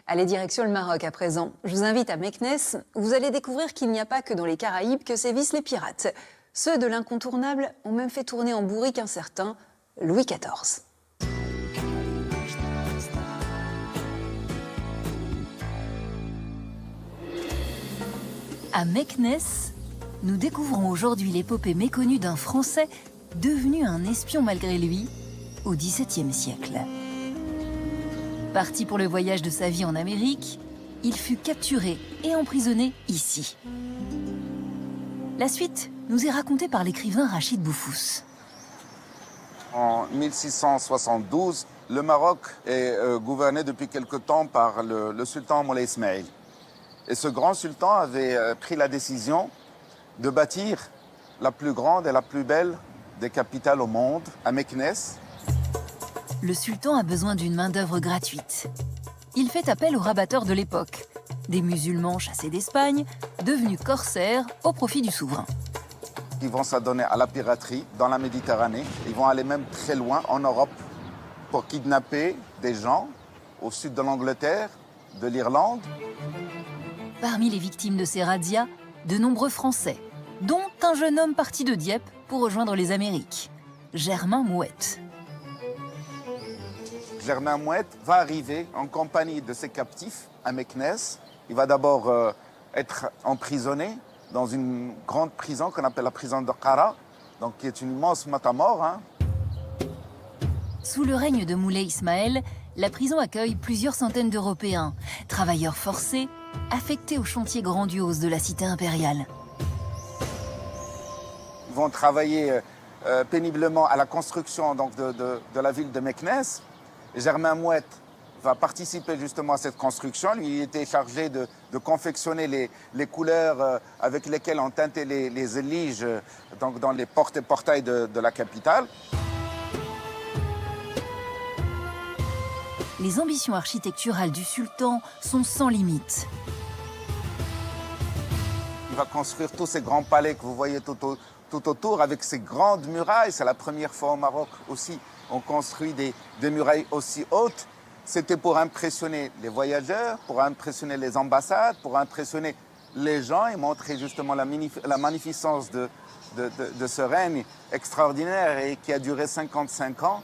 Allez, direction le Maroc à présent. Je vous invite à Meknès, où vous allez découvrir qu'il n'y a pas que dans les Caraïbes que sévissent les pirates. Ceux de l'incontournable ont même fait tourner en bourrique un certain Louis XIV. À Meknès, nous découvrons aujourd'hui l'épopée méconnue d'un Français devenu un espion malgré lui au XVIIe siècle. Parti pour le voyage de sa vie en Amérique, il fut capturé et emprisonné ici. La suite nous est racontée par l'écrivain Rachid Boufous. En 1672, le Maroc est gouverné depuis quelque temps par le sultan Moulay Ismail. Et ce grand sultan avait pris la décision de bâtir la plus grande et la plus belle des capitales au monde, à Meknès. Le sultan a besoin d'une main-d'œuvre gratuite. Il fait appel aux rabatteurs de l'époque, des musulmans chassés d'Espagne, devenus corsaires au profit du souverain. Ils vont s'adonner à la piraterie dans la Méditerranée. Ils vont aller même très loin en Europe pour kidnapper des gens au sud de l'Angleterre, de l'Irlande. Parmi les victimes de ces razzias, de nombreux Français, dont un jeune homme parti de Dieppe pour rejoindre les Amériques, Germain Mouette. Germain Mouette va arriver en compagnie de ses captifs à Meknès. Il va d'abord être emprisonné dans une grande prison qu'on appelle la prison de Qara, donc qui est une immense matamor. Sous le règne de Moulay Ismail, la prison accueille plusieurs centaines d'Européens, travailleurs forcés, affectés aux chantiers grandioses de la cité impériale. Ils vont travailler péniblement à la construction donc, de la ville de Meknès. Et Germain Mouette va participer justement à cette construction. Lui, il était chargé de confectionner les couleurs avec lesquelles on teintait les éliges donc dans les portes et portails de la capitale. Les ambitions architecturales du sultan sont sans limite. Il va construire tous ces grands palais que vous voyez tout autour avec ces grandes murailles. C'est la première fois au Maroc aussi. On construit des murailles aussi hautes. C'était pour impressionner les voyageurs, pour impressionner les ambassades, pour impressionner les gens et montrer justement la magnificence de ce règne extraordinaire et qui a duré 55 ans.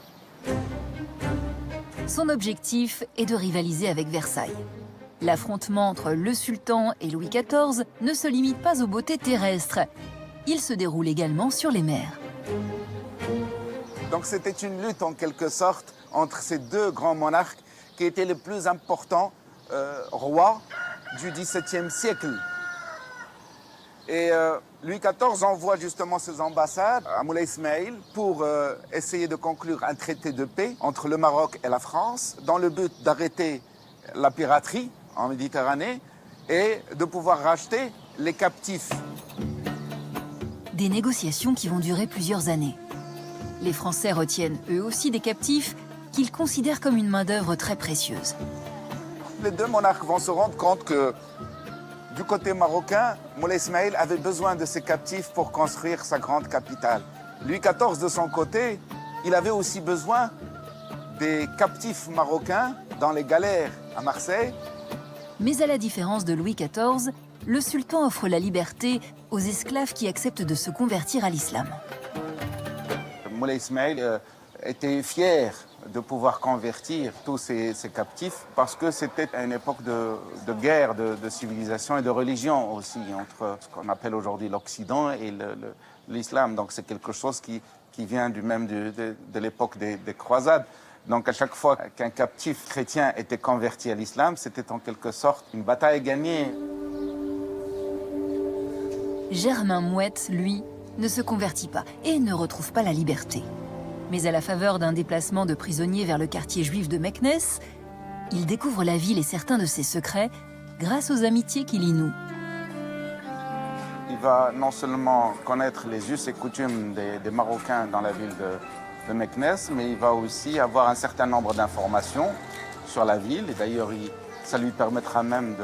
Son objectif est de rivaliser avec Versailles. L'affrontement entre le sultan et Louis XIV ne se limite pas aux beautés terrestres. Il se déroule également sur les mers. Donc c'était une lutte en quelque sorte entre ces deux grands monarques qui étaient les plus importants rois du XVIIe siècle. Et Louis XIV envoie justement ses ambassades à Moulay Ismail pour essayer de conclure un traité de paix entre le Maroc et la France dans le but d'arrêter la piraterie en Méditerranée et de pouvoir racheter les captifs. Des négociations qui vont durer plusieurs années. Les Français retiennent eux aussi des captifs qu'ils considèrent comme une main-d'œuvre très précieuse. Les deux monarques vont se rendre compte que du côté marocain, Moulay Ismail avait besoin de ses captifs pour construire sa grande capitale. Louis XIV, de son côté, il avait aussi besoin des captifs marocains dans les galères à Marseille. Mais à la différence de Louis XIV, le sultan offre la liberté aux esclaves qui acceptent de se convertir à l'islam. Moulay Ismail était fier de pouvoir convertir tous ces captifs parce que c'était une époque de guerre, de civilisation et de religion aussi entre ce qu'on appelle aujourd'hui l'Occident et l'islam. Donc c'est quelque chose qui vient de l'époque des croisades. Donc à chaque fois qu'un captif chrétien était converti à l'islam, c'était en quelque sorte une bataille gagnée. Germain Mouette, lui, ne se convertit pas et ne retrouve pas la liberté. Mais à la faveur d'un déplacement de prisonniers vers le quartier juif de Meknès, il découvre la ville et certains de ses secrets grâce aux amitiés qu'il y noue. Il va non seulement connaître les us et coutumes des Marocains dans la ville de Meknès, mais il va aussi avoir un certain nombre d'informations sur la ville. Et d'ailleurs, ça lui permettra même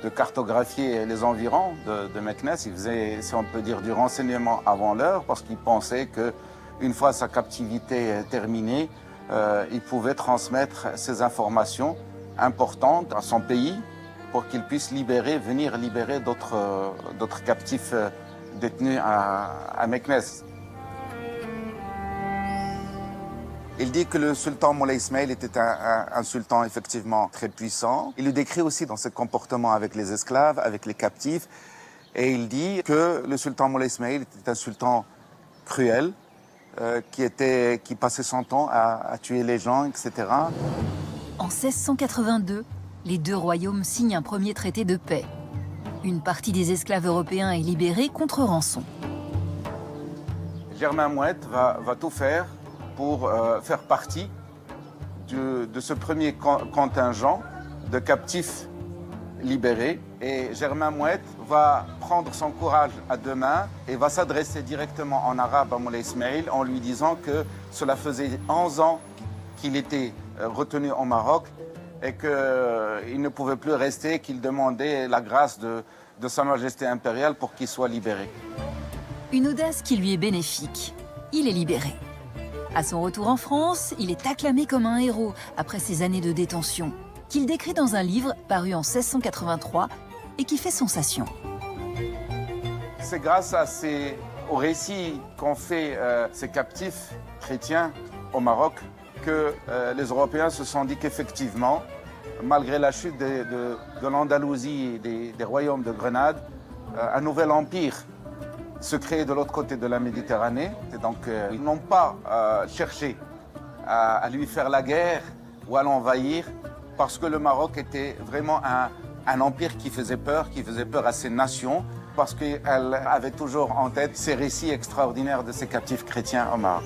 de cartographier les environs de Meknès. Il faisait, si on peut dire, du renseignement avant l'heure parce qu'il pensait qu'une fois sa captivité terminée, il pouvait transmettre ces informations importante à son pays pour qu'il puisse venir libérer d'autres captifs détenus à Meknès. Il dit que le sultan Moulay Ismail était un sultan effectivement très puissant. Il le décrit aussi dans ses comportements avec les esclaves, avec les captifs. Et il dit que le sultan Moulay Ismail était un sultan cruel, qui passait son temps à tuer les gens, etc. En 1682, les deux royaumes signent un premier traité de paix. Une partie des esclaves européens est libérée contre rançon. Germain Mouette va tout faire pour faire partie de ce premier contingent de captifs libérés. Et Germain Mouette va prendre son courage à deux mains et va s'adresser directement en arabe à Moulay Ismail en lui disant que cela faisait 11 ans qu'il était retenu au Maroc et qu'il ne pouvait plus rester, qu'il demandait la grâce de Sa Majesté impériale pour qu'il soit libéré. Une audace qui lui est bénéfique. Il est libéré. À son retour en France, il est acclamé comme un héros après ces années de détention, qu'il décrit dans un livre paru en 1683 et qui fait sensation. C'est grâce aux récits qu'ont fait ces captifs chrétiens au Maroc que les Européens se sont dit qu'effectivement, malgré la chute de l'Andalousie et des royaumes de Grenade, un nouvel empire se crée de l'autre côté de la Méditerranée. Et donc, ils n'ont pas cherché à lui faire la guerre ou à l'envahir, parce que le Maroc était vraiment un empire qui faisait peur à ces nations, parce qu'elle avait toujours en tête ces récits extraordinaires de ces captifs chrétiens au Maroc.